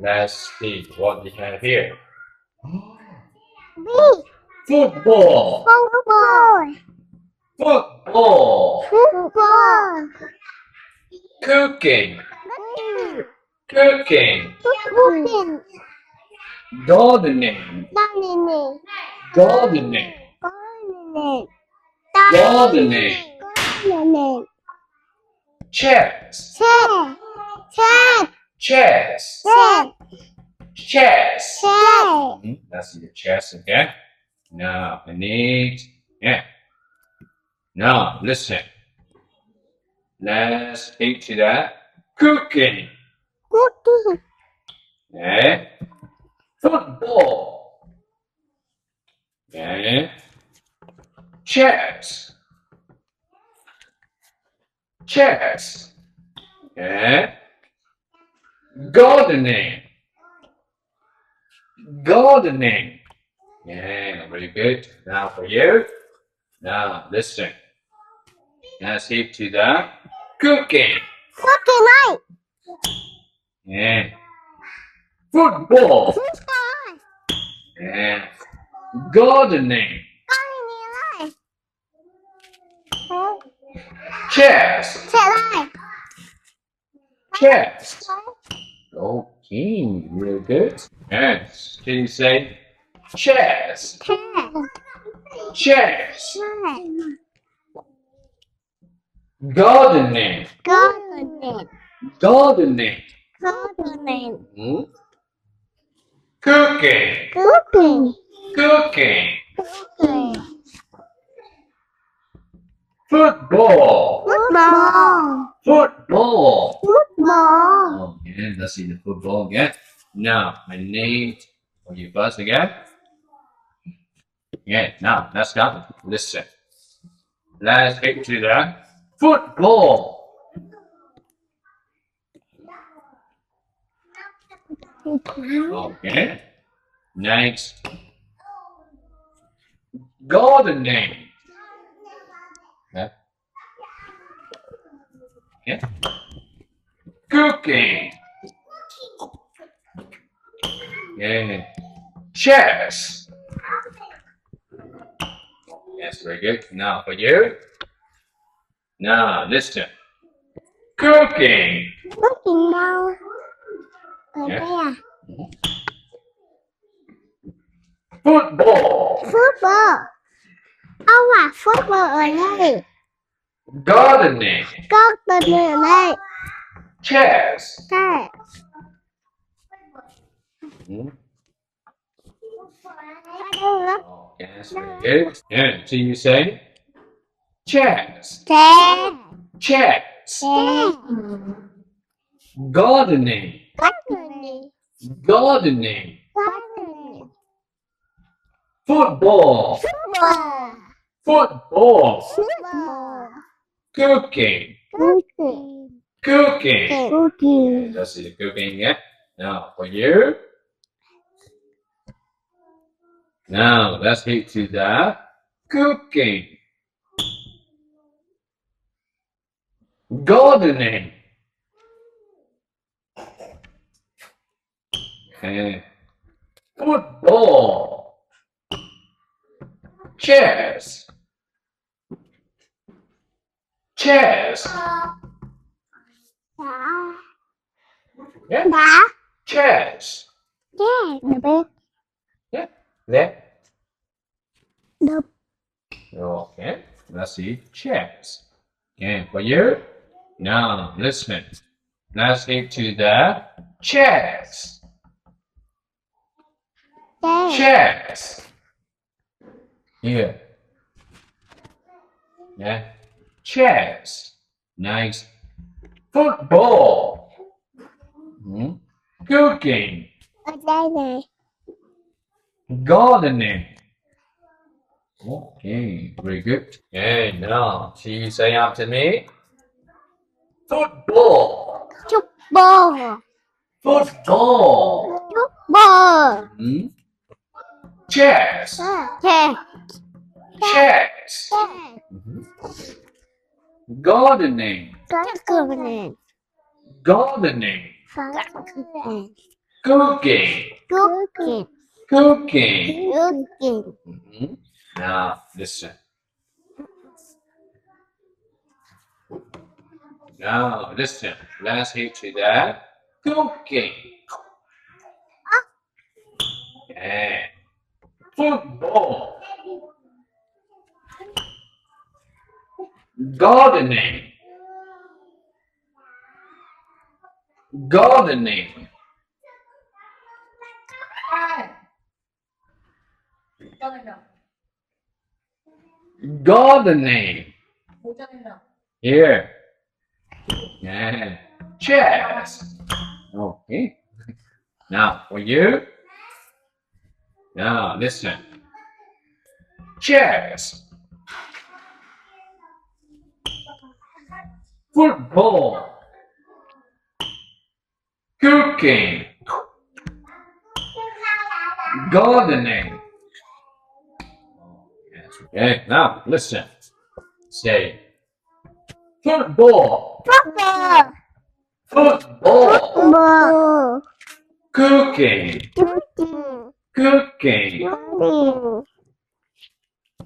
Let's see what we have here. B. Football. Football. Football. Football. Cooking. Cooking. Cooking. Cooking. Gardening. Gardening. Gardening. Gardening. Gardening. Gardening. Chess. Chess. Chess. Chess. Chess. Chess. Chess. Let's see the chess again. Now I need. Yeah. Now listen. Let's speak to that. Cooking. Cooking. Yeah. Football. Yeah. Chess. Chess. Yeah. Gardening. Gardening. Yeah, very good. Now for you. Now listen. Let's hit to the cooking. Cooking right. Yeah. Football. Football. Yeah. Gardening. Gardening right. Chess. Chess right. Chess. Okay, real good. Yes. Can you say chess? Chess. Chess. Chess. Gardening. Gardening. Gardening. Gardening. Cooking. Cooking. Cooking. Cooking. Football. Football. Football. Football. Oh, yeah, let's see the football again. Now, I need for you first again. Yeah, now, let's go. Listen. Let's get to the football. Okay. Next. Gardening. Yeah. Yeah. Cooking. Yeah. Chess. Yes, very good. Now for you. Now listen. Cooking. Cooking đâu? Ở Yeah. đây à? Football. Football. Ông à, football ở đây. Gardening. Gardening ở đây. Chess. Chess. Oh, yes, very good. Yeah, so you say chess. Chess. Chess. Chess. Gardening. Gardening. Gardening. Gardening. Football. Football. Football. Football. Cooking. Cooking. Cooking. Cooking. Let's see the cooking again. Now for you. Now let's hit to the cooking. Gardening. Okay. Football. Chess. Chess. Đã. Yeah. Đã. Chess. Yeah. Được biết. Yeah. There. Được. Okay. Let's see. Chess. Okay. For you. Now listen. Let's get to the chess. Chess. Chess. Here. Yeah. Chess. Nice. Football. Cooking. Ở đây này. Gardening. Okay, very good. Okay, now she say after me. Football. Football. Football. Football. Chess. Chess. Chess. Gardening. Gardening. Gardening. Gardening. Cooking. Cooking. Cooking. Cooking. Now listen. Now listen. Let's hear to that. Cooking. Yeah. Football. Gardening. Gardening. Gardening. Here. Yeah. Chess. Okay. Now for you. Now listen. Chess. Football. Cooking. Gardening. Okay, now listen. Say football. Football. Football. Ball. Cooking. Cooking. Cooking. Cooking.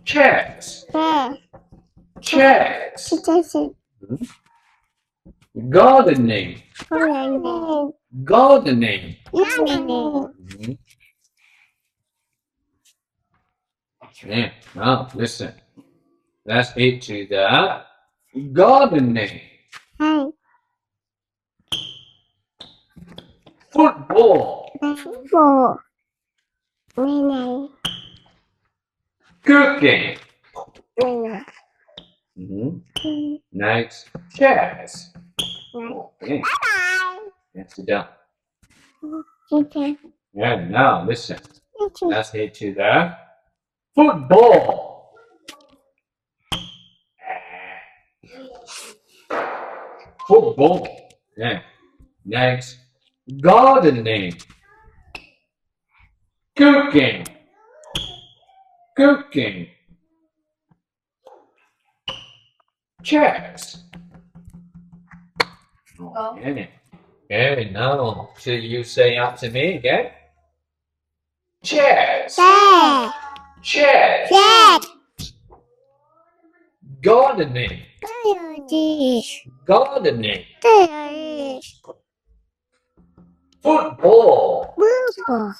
Chess. Chess. Chess. Chess. Gardening. Gardening. Gardening. Gardening. Okay, now listen. Let's get to the gardening. Hey. Football. Football. Này này. Cooking. Này. Next, chess. Okay, Bye. that's done. bye. And now listen. Let's head to the football. Football. Yeah. Next, gardening. Cooking. Cooking. Chess. Okay. Okay, now so you say after me again. Chess. Chess. Chess. Chess. Gardening. Gardening. Football. Football.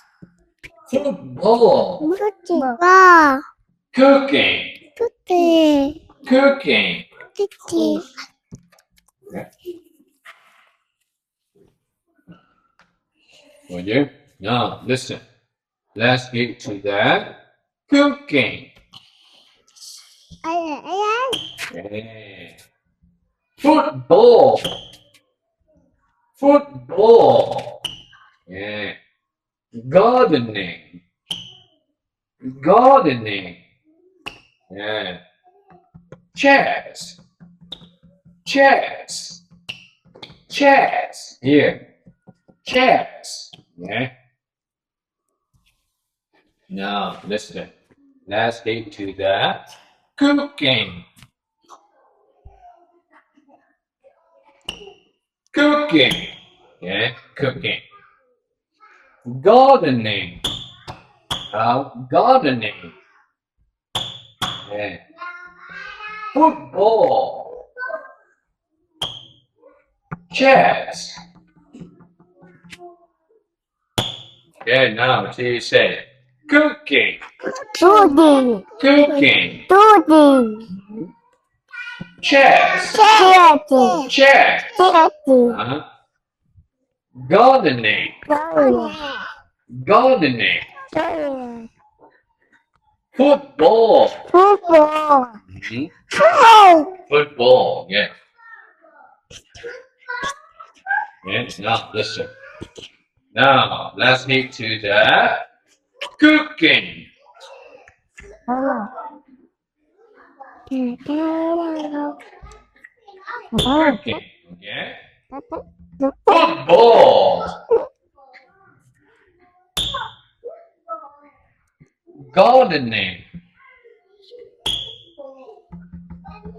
Football. Football. Cooking. Cooking. Cooking. Cooking. Will you? Now listen. Let's get to that. Cooking. Yeah. Football. Football. Yeah. Gardening. Gardening. Yeah. Chess. Chess. Chess. Here. Chess. Yeah. Now listen. Let's get to that. Cooking. Cooking. Yeah, cooking. Gardening. Gardening. Yeah. Football. Chess. Yeah, now she said cooking. Cooking. Cooking. Cooking. Chess. Chess. Chess. Chess. Gardening. Gardening. Football. Football. Mhm. Football. Football, yeah. Yes, now listen. Now let's get to the cooking. Cooking, okay. Football. Gardening.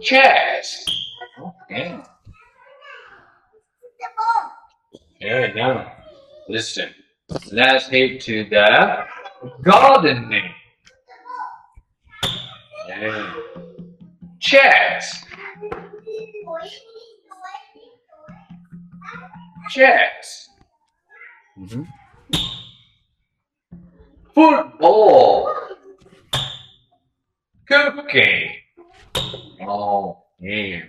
Chess. Okay. Yeah, now listen. Let's head to the gardening. Yeah. Chess. Chess. Football. Cooking. Oh, yeah.